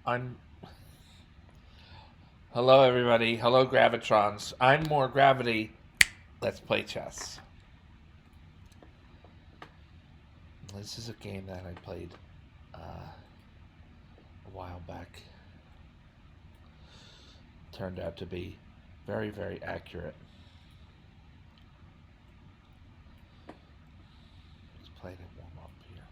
I'm. Hello, everybody. Hello, Gravitrons. I'm more gravity. Let's play chess. This is a game that I played a while back. Turned out to be very, very accurate. Let's play it warm up here.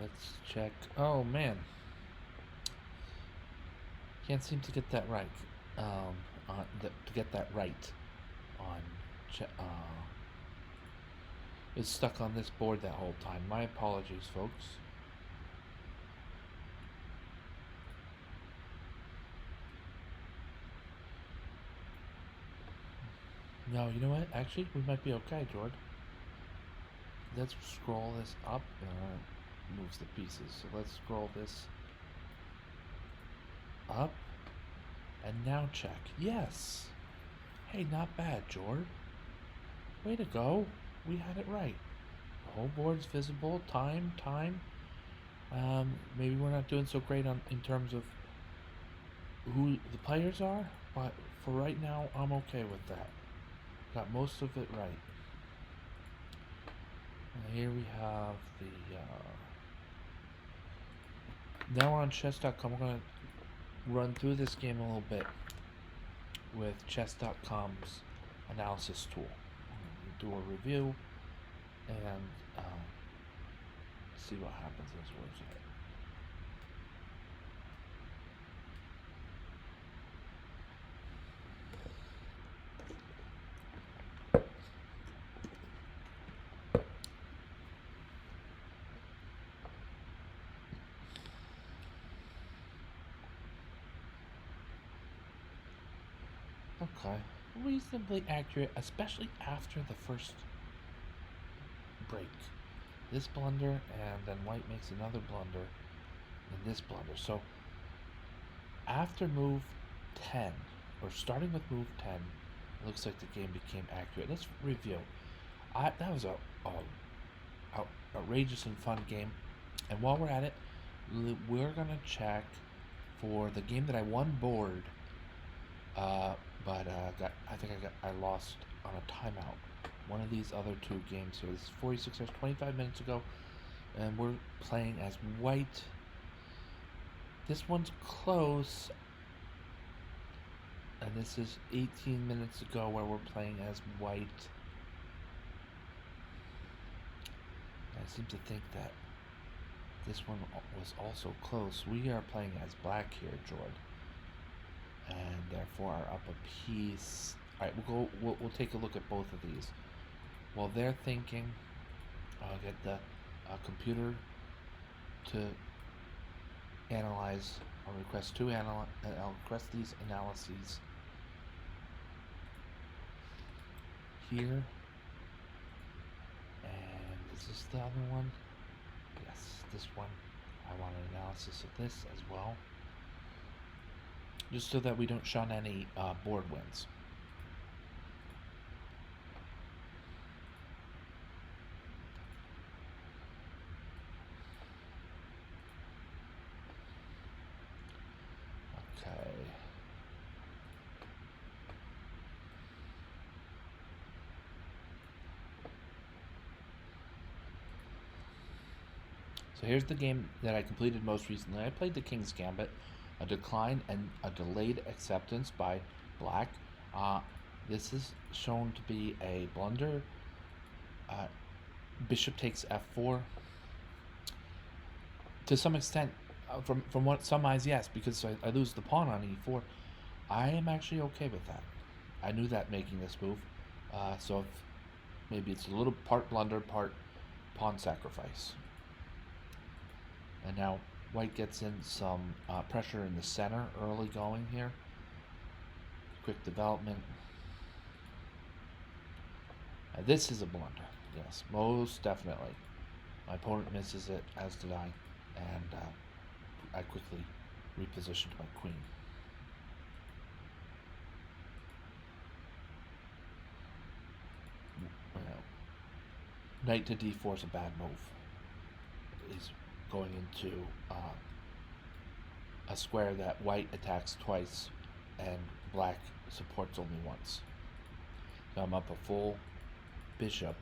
let's check. Oh man, can't seem to get that right. To get that right on. It's stuck on this board that whole time. My apologies, folks. No, you know what? Actually, we might be okay, Jordan. Let's scroll this up. Moves the pieces. So let's scroll this up. And now check. Yes. Hey, not bad, Jordan. Way to go. We had it right. The whole board's visible. Time. Maybe we're not doing so great in terms of who the players are, but for right now, I'm okay with that. Got most of it right. And here we have the. Now on chess.com, we're going to run through this game a little bit with chess.com's analysis tool. Do a review and see what happens as a result. Okay, reasonably accurate, especially after the first break. This blunder, and then white makes another blunder, and this blunder. So after move 10, or starting with move 10, it looks like the game became accurate. Let's review. That was a outrageous and fun game. And while we're at it, we're gonna check for the game that I won board. But I lost on a timeout. One of these other two games here. This is 46 hours, 25 minutes ago, and we're playing as white. This one's close, and this is 18 minutes ago where we're playing as white. I seem to think that this one was also close. We are playing as black here, Jordan, and therefore are up a piece. All right, we'll take a look at both of these. While they're thinking, I'll get the computer to analyze. I'll request I'll request these analyses here. And is this the other one? Yes, this one. I want an analysis of this as well, just so that we don't shun any board wins. Okay. So here's the game that I completed most recently. I played the King's Gambit, a decline and a delayed acceptance by black. This is shown to be a blunder. Bishop takes f4. To some extent, from what some eyes, yes, because I lose the pawn on e4. I am actually okay with that. I knew that making this move, so if maybe it's a little part blunder, part pawn sacrifice. And now white gets in some pressure in the center early going here. Quick development. This is a blunder. Yes, most definitely. My opponent misses it, as did I, and I quickly repositioned my queen. Knight to d4 is a bad move. He's going into a square that white attacks twice and black supports only once. So I'm up a full bishop,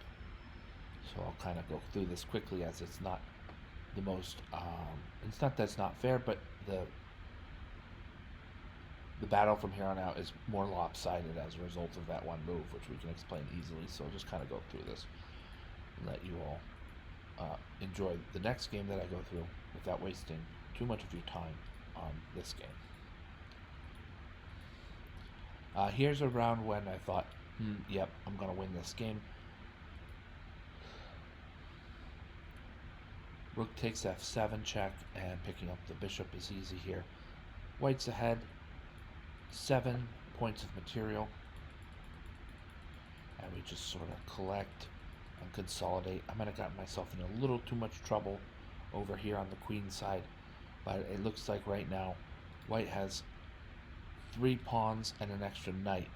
so I'll kind of go through this quickly, as it's not the most it's not that it's not fair, but the battle from here on out is more lopsided as a result of that one move, which we can explain easily. So I'll just kind of go through this and let you all enjoy the next game that I go through without wasting too much of your time on this game. Here's a round when I thought, yep, I'm going to win this game. Rook takes f7 check, and picking up the bishop is easy here. White's ahead, 7 points of material, and we just sort of collect and consolidate. I might have gotten myself in a little too much trouble over here on the queen side, but it looks like right now White has 3 pawns and an extra knight,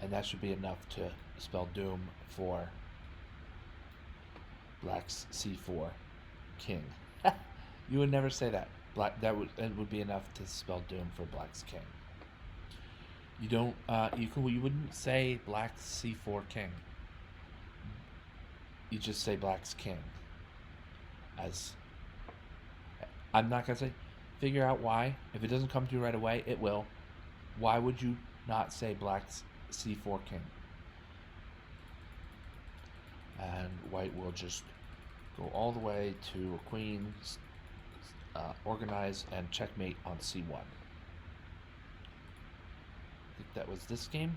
and that should be enough to spell doom for Black's c4 king. You would never say that. It would be enough to spell doom for Black's king. You don't. You wouldn't say Black's c4 king. You just say Black's king. As I'm not gonna say. Figure out why. If it doesn't come to you right away, it will. Why would you not say Black's c4 king? And White will just go all the way to a queen, organize, and checkmate on c1. I think that was this game.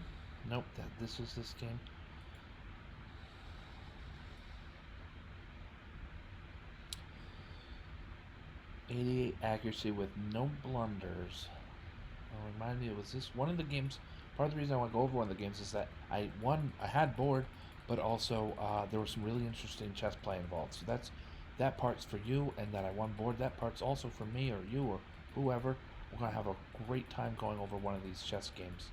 Nope, this was this game. .88 accuracy with no blunders. Remind me, it was this one of the games. Part of the reason I want to go over one of the games is that I had board, but also there was some really interesting chess play involved. So that part's for you, and that I won board. That part's also for me or you or whoever. We're gonna have a great time going over one of these chess games.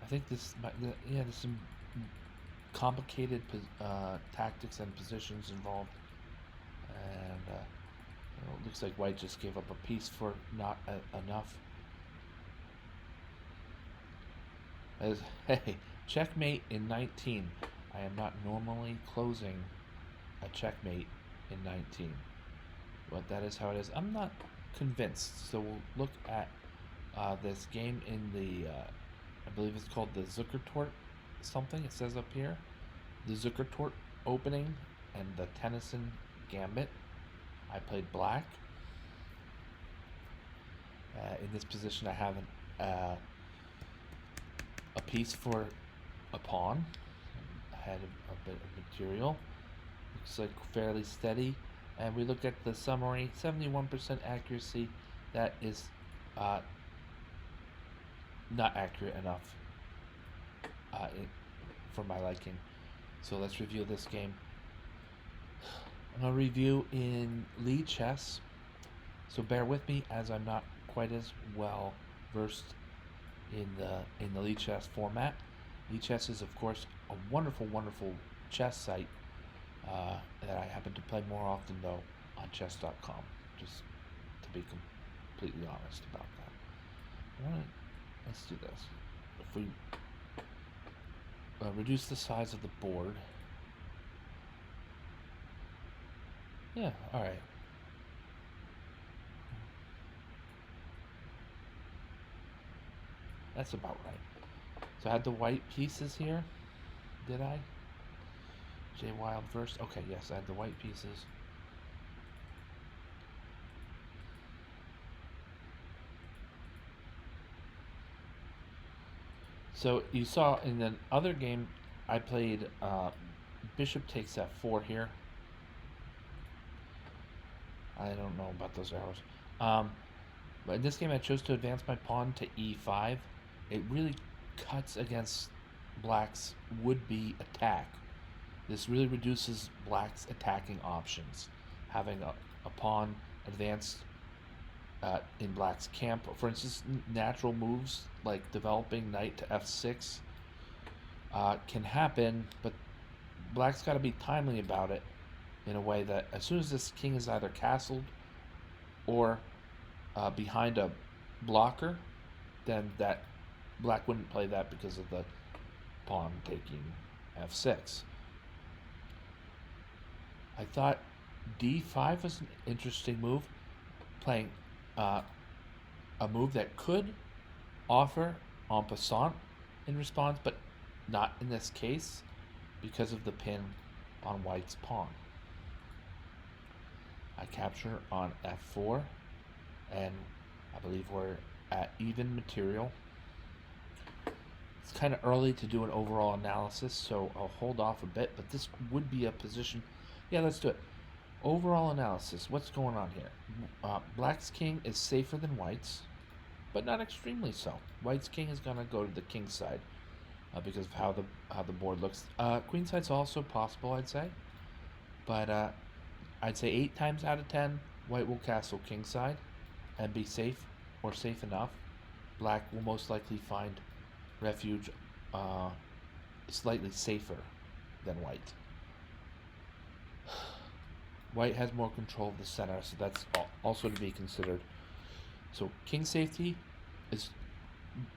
I think there's some complicated tactics and positions involved, and it looks like White just gave up a piece for not enough. Hey, checkmate in 19. I am not normally closing a checkmate in 19, but that is how it is. I'm not convinced, so we'll look at this game in the I believe it's called the Zukertort something. It says up here the Zukertort opening and the Tennyson Gambit. I played black. In this position I have a piece for a pawn. I had a bit of material. Looks like fairly steady. And we look at the summary, 71% accuracy. That is not accurate enough for my liking. So let's review this game. I'm going to review in Lichess, so bear with me as I'm not quite as well versed in the Lichess format. Lichess is, of course, a wonderful, wonderful chess site that I happen to play more often, though, on chess.com, just to be completely honest about that. Let's do this. If we reduce the size of the board. Yeah, alright. That's about right. So I had the white pieces here. Did I? J Wild first. Okay, yes, I had the white pieces. So you saw in the other game, I played bishop takes f4 here. I don't know about those arrows. But in this game, I chose to advance my pawn to e5. It really cuts against Black's would-be attack. This really reduces Black's attacking options. Having a pawn advanced in Black's camp. For instance, natural moves like developing knight to f6 can happen, but Black's got to be timely about it in a way that as soon as this king is either castled or behind a blocker, then that Black wouldn't play that because of the pawn taking f6. I thought d5 was an interesting move, playing a move that could offer en passant in response, but Not in this case, because of the pin on white's pawn. I capture on f4, and I believe we're at even material. It's kind of early to do an overall analysis, so I'll hold off a bit, but this would be a position. Yeah, let's do it. Overall analysis, what's going on here? Black's king is safer than white's, but not extremely so. White's king is going to go to the king side because of how the board looks. Queen side's also possible, I'd say, but I'd say 8 times out of 10, white will castle king side and be safe or safe enough. Black will most likely find refuge slightly safer than white. White has more control of the center, so that's also to be considered. So king safety is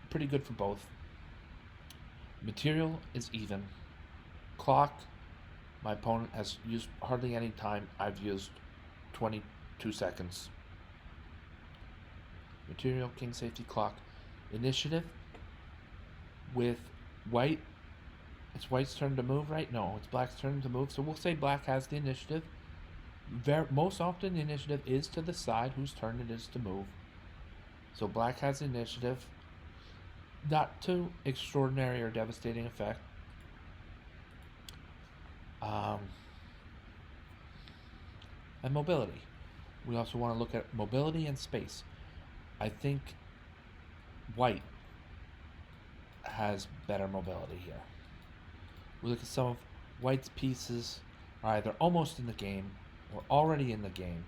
pretty good for both. Material is even. Clock, my opponent has used hardly any time. I've used 22 seconds. Material, king safety, clock. Initiative, with white, it's white's turn to move, right? No, it's black's turn to move. So we'll say black has the initiative. Most often the initiative is to the side whose turn it is to move. So black has the initiative. Not too extraordinary or devastating effect. And mobility. We also want to look at mobility and space. I think white has better mobility here. We look at some of white's pieces are either almost in the game or already in the game.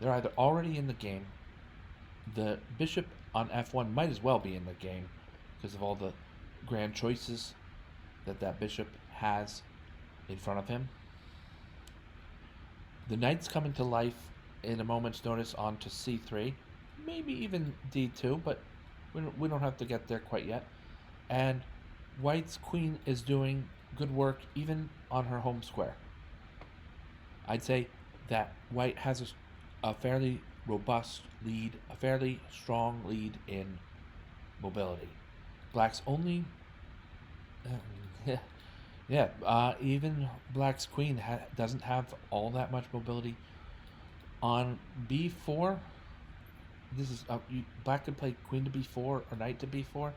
They're either already in the game. The bishop on f1 might as well be in the game because of all the grand choices that bishop has in front of him. The knight's coming to life in a moment's notice onto c3, maybe even d2, but we don't have to get there quite yet. And white's queen is doing good work even on her home square. I'd say that white has a fairly robust lead, a fairly strong lead in mobility. Black's only, even black's queen doesn't have all that much mobility. On b4, this is black could play queen to b4 or knight to b4.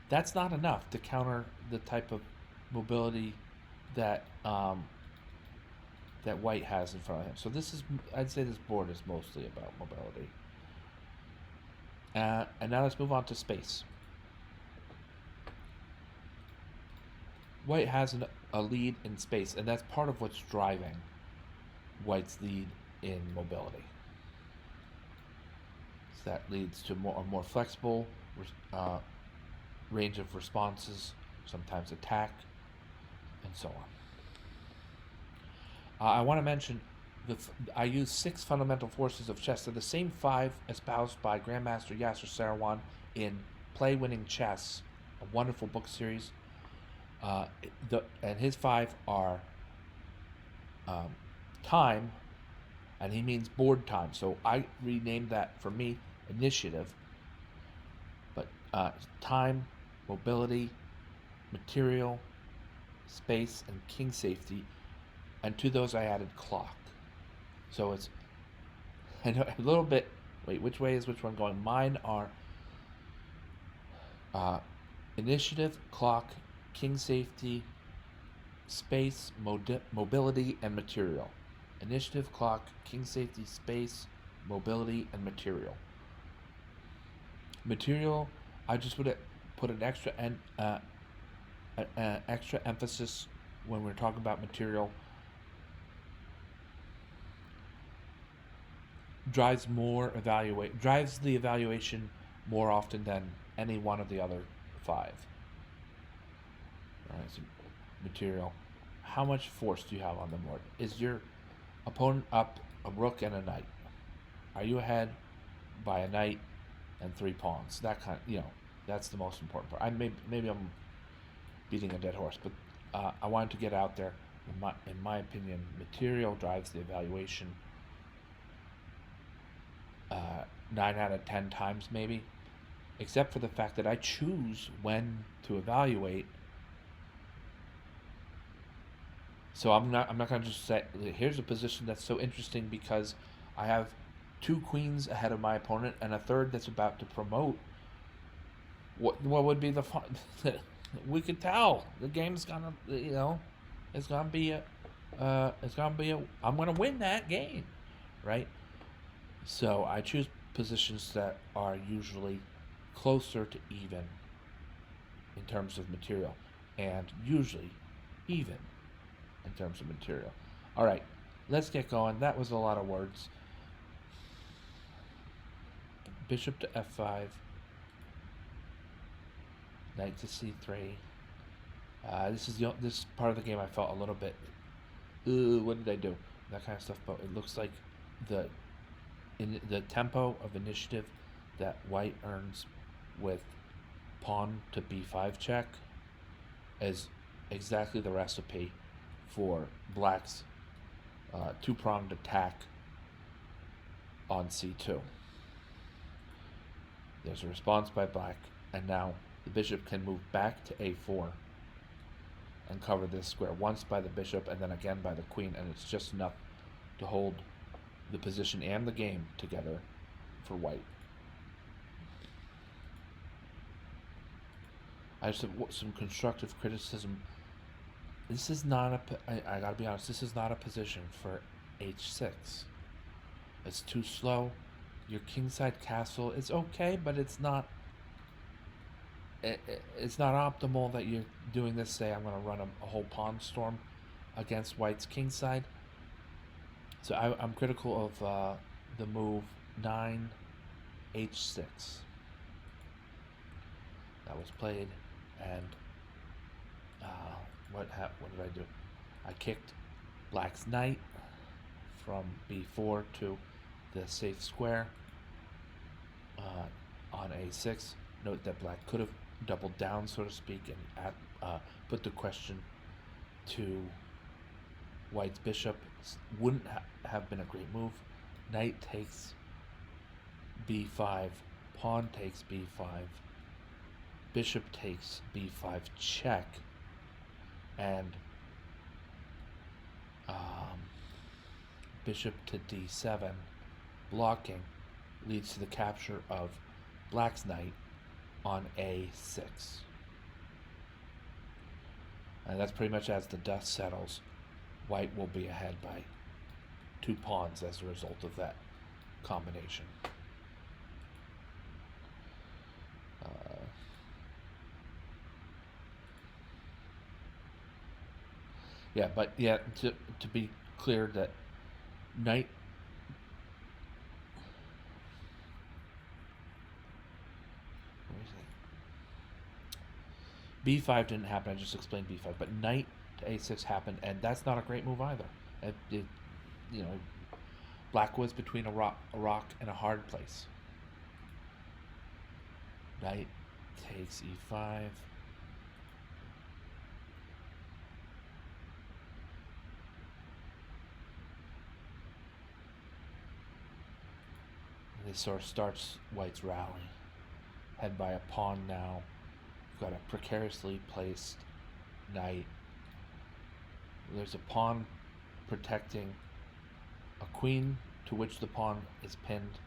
That's not enough to counter the type of mobility that that white has in front of him. So I'd say this board is mostly about mobility. And now let's move on to space. White has a lead in space, and that's part of what's driving white's lead in mobility. So that leads to a more flexible range of responses, sometimes attack, and so on. I want to mention I use 6 fundamental forces of chess. They're the same 5 espoused by Grandmaster Yasser Seirawan in Play Winning Chess, a wonderful book series. And his 5 are time, and he means board time. So I renamed that for me initiative. But time, mobility, material, space, and king safety. And to those I added clock. So it's a little bit, wait, which way is which one going? Mine are initiative, clock, king safety, space, mobility, and material. Initiative, clock, king safety, space, mobility, and material. Material, I just would put an extra extra emphasis when we're talking about material. Drives the evaluation more often than any one of the other 5. All right, so material. How much force do you have on the board? Is your opponent up a rook and a knight? Are you ahead by a knight and 3 pawns? That that's the most important part. Maybe I'm beating a dead horse, but I wanted to get out there. In my opinion, material drives the evaluation 9 out of 10 times maybe. except for the fact that I choose when to evaluate. So I'm not going to just say here's a position that's so interesting because I have two queens ahead of my opponent and a third that's about to promote. What would be the fun? We could tell the game's gonna, it's gonna be a I'm gonna win that game, right? So I choose positions that are usually closer to even in terms of material, and usually even in terms of material. All right, let's get going. That was a lot of words. Bishop to f5, knight to c3. This part of the game I felt a little bit, what did I do? That kind of stuff. But it looks like the tempo of initiative that white earns with pawn to b5 check is exactly the recipe for black's two-pronged attack on c2. There's a response by black, and now the bishop can move back to a4 and cover this square once by the bishop and then again by the queen, and it's just enough to hold the position and the game together for white. I just have some constructive criticism. This is not I gotta be honest, this is not a position for h6. It's too slow. Your kingside castle is okay, but it's not optimal that you're doing this. Say I'm going to run a whole pawn storm against white's kingside. So I'm critical of the move 9 h6. That was played, and what did I do? I kicked black's knight from b4 to the safe square on a6. Note that black could have doubled down, so to speak, and put the question to white's bishop. Wouldn't have been a great move. Knight takes b5, pawn takes b5, bishop takes b5 check, and bishop to d7 blocking leads to the capture of black's knight on a6. And that's pretty much as the dust settles. White will be ahead by 2 pawns as a result of that combination. To be clear, that knight b5 didn't happen. I just explained b5, but knight to a6 happened, and that's not a great move either. Black was between a rock and a hard place. Knight takes e5. This sort of starts white's rally. Head by a pawn now. We've got a precariously placed knight. There's a pawn protecting a queen to which the pawn is pinned.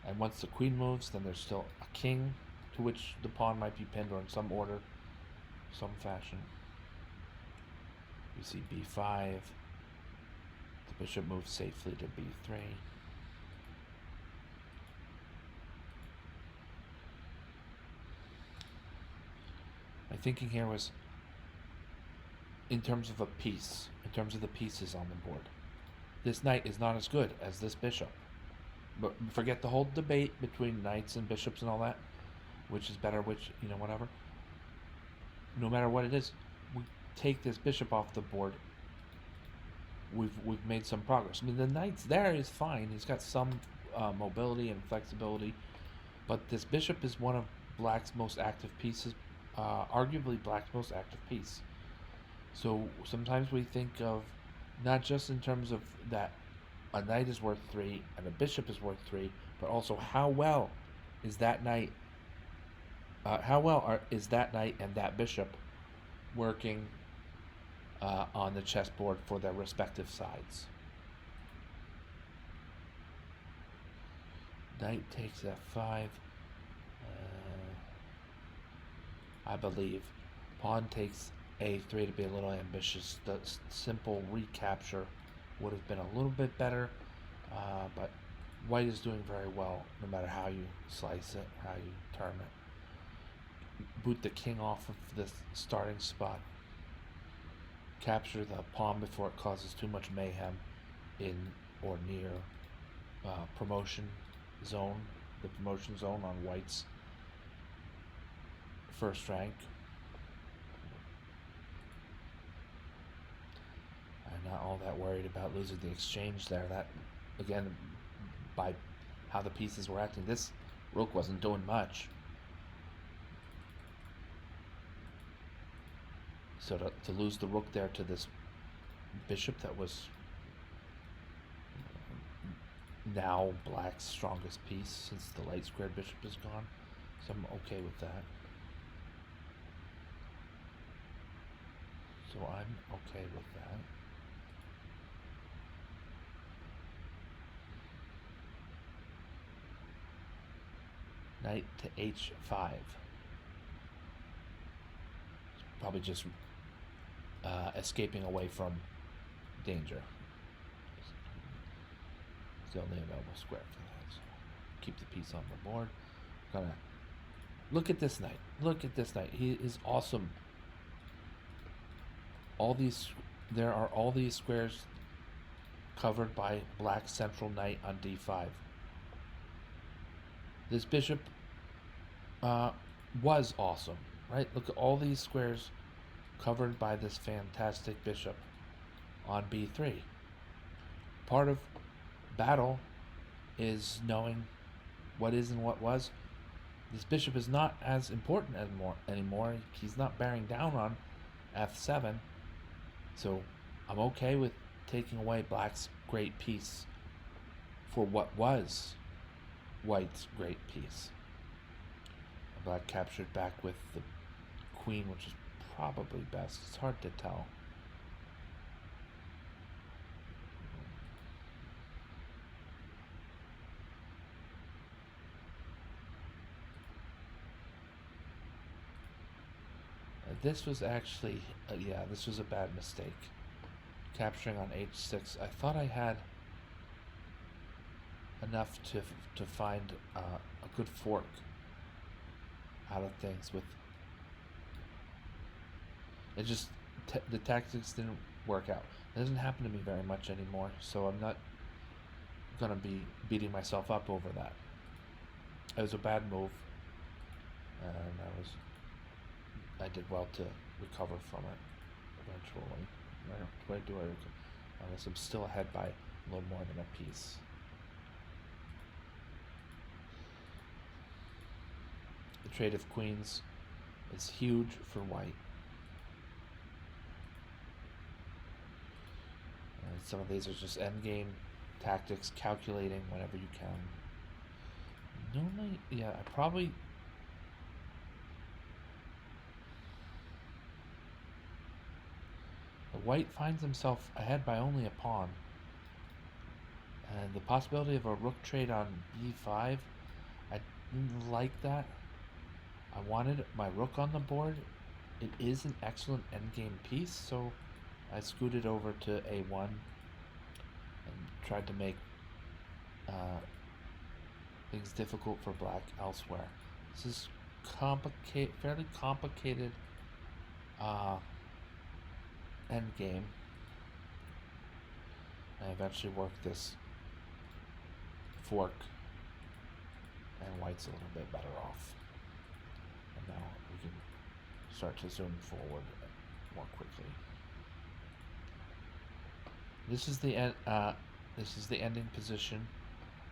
And once the queen moves, then there's still a king to which the pawn might be pinned, or in some order, some fashion. You see b5. The bishop moves safely to b3. My thinking here was in terms of a piece, in terms of the pieces on the board. This knight is not as good as this bishop. But forget the whole debate between knights and bishops and all that, which is better, whatever. No matter what it is, we take this bishop off the board, we've made some progress. I mean, the knight's there is fine. He's got some mobility and flexibility, but this bishop is one of black's most active pieces, arguably black's most active piece. So sometimes we think of not just in terms of that a knight is worth 3 and a bishop is worth 3, but also how well is that knight How well is that knight and that bishop working on the chessboard for their respective sides? Knight takes f5. I believe. Pawn takes a3 to be a little ambitious. The simple recapture would have been a little bit better, but white is doing very well no matter how you slice it, how you turn it. Boot the king off of the starting spot. Capture the pawn before it causes too much mayhem in or near promotion zone, the promotion zone on white's first rank. I'm not all that worried about losing the exchange there. That, again, by how the pieces were acting, this rook wasn't doing much. So to lose the rook there to this bishop that was now black's strongest piece since the light squared bishop is gone. So I'm okay with that. So I'm okay with that. Knight to h5. Probably just escaping away from danger. It's the only available square for that. So keep the piece on the board. Gonna look at this knight. Look at this knight. He is awesome. There are all these squares covered by black central knight on d5. This bishop was awesome, right? Look at all these squares covered by this fantastic bishop on b3. Part of battle is knowing what is and what was. This bishop is not as important anymore. He's not bearing down on f7. So I'm okay with taking away black's great piece for what was white's great piece. Black captured back with the queen, which is probably best. It's hard to tell. This was actually, this was a bad mistake. Capturing on h6. I thought I had enough to find a good fork out of things with it. Just the tactics didn't work out. It doesn't happen to me very much anymore, so I'm not gonna be beating myself up over that. It was a bad move, and I did well to recover from it eventually. Where do I guess I'm still ahead by a little more than a piece. The trade of queens is huge for white. And some of these are just endgame tactics, calculating whenever you can. Normally, yeah, I probably... The white finds himself ahead by only a pawn. And the possibility of a rook trade on b5, I didn't like that. I wanted my rook on the board. It is an excellent endgame piece, so I scooted over to a1 and tried to make things difficult for black elsewhere. This is fairly complicated endgame. I eventually worked this fork, and white's a little bit better off. And now we can start to zoom forward more quickly. This is the end. This is the ending position.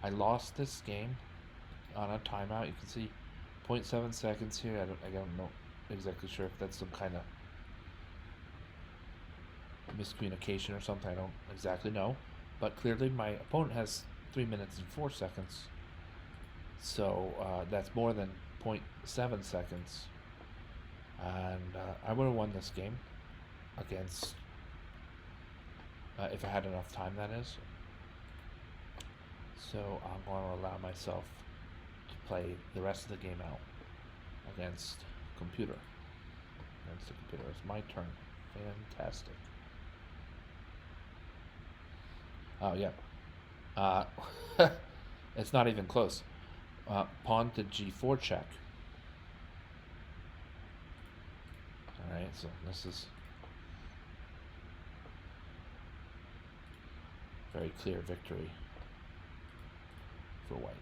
I lost this game on a timeout. You can see 0.7 seconds here. I don't know exactly sure if that's some kind of miscommunication or something. I don't exactly know, but clearly my opponent has 3 minutes and 4 seconds, so that's more than 0.7 seconds, and I would have won this game against if I had enough time. That is. So I'm going to allow myself to play the rest of the game out against computer. Against the computer. It's my turn. Fantastic. Oh yeah. It's not even close. Pawn to g4 check. Alright, so this is very clear victory for white.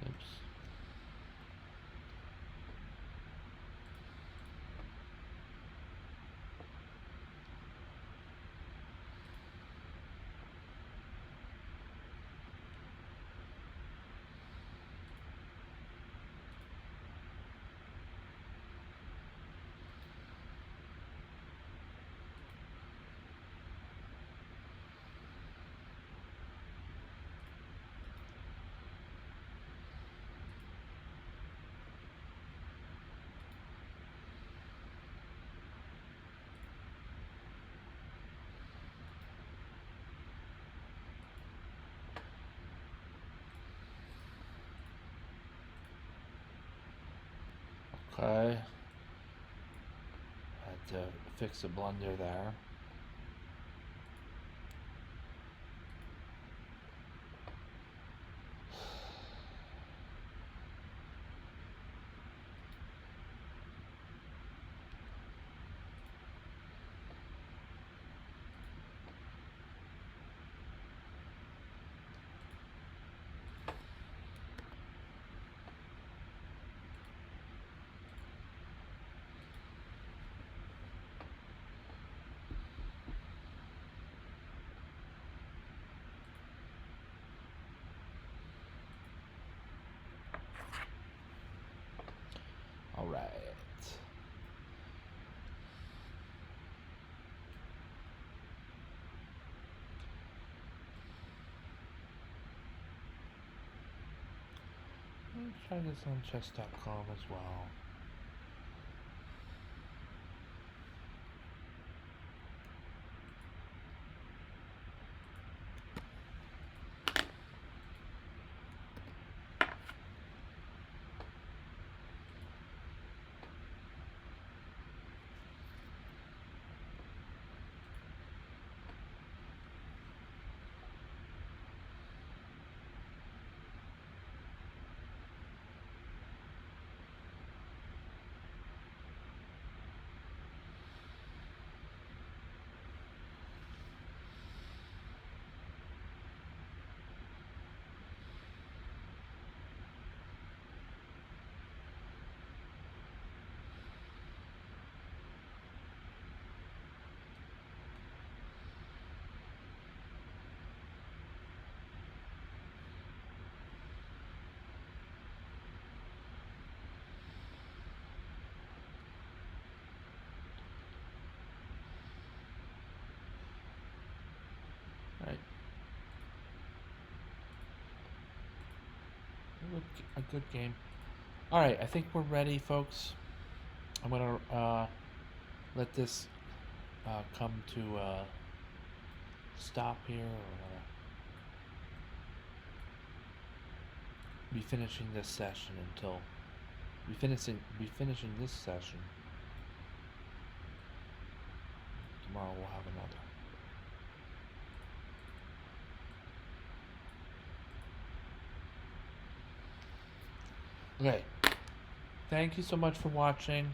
Oops. Okay. Had to fix a blunder there. All right. I'll try this on chess.com as well. a good game. All right, I think we're ready, folks. I'm gonna let this come to stop here. Or, be finishing this session until be finishing this session. Tomorrow we'll have another. Okay. Thank you so much for watching.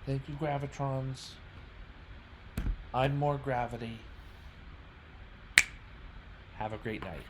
Thank you, Gravitrons. I'm More Gravity. Have a great night.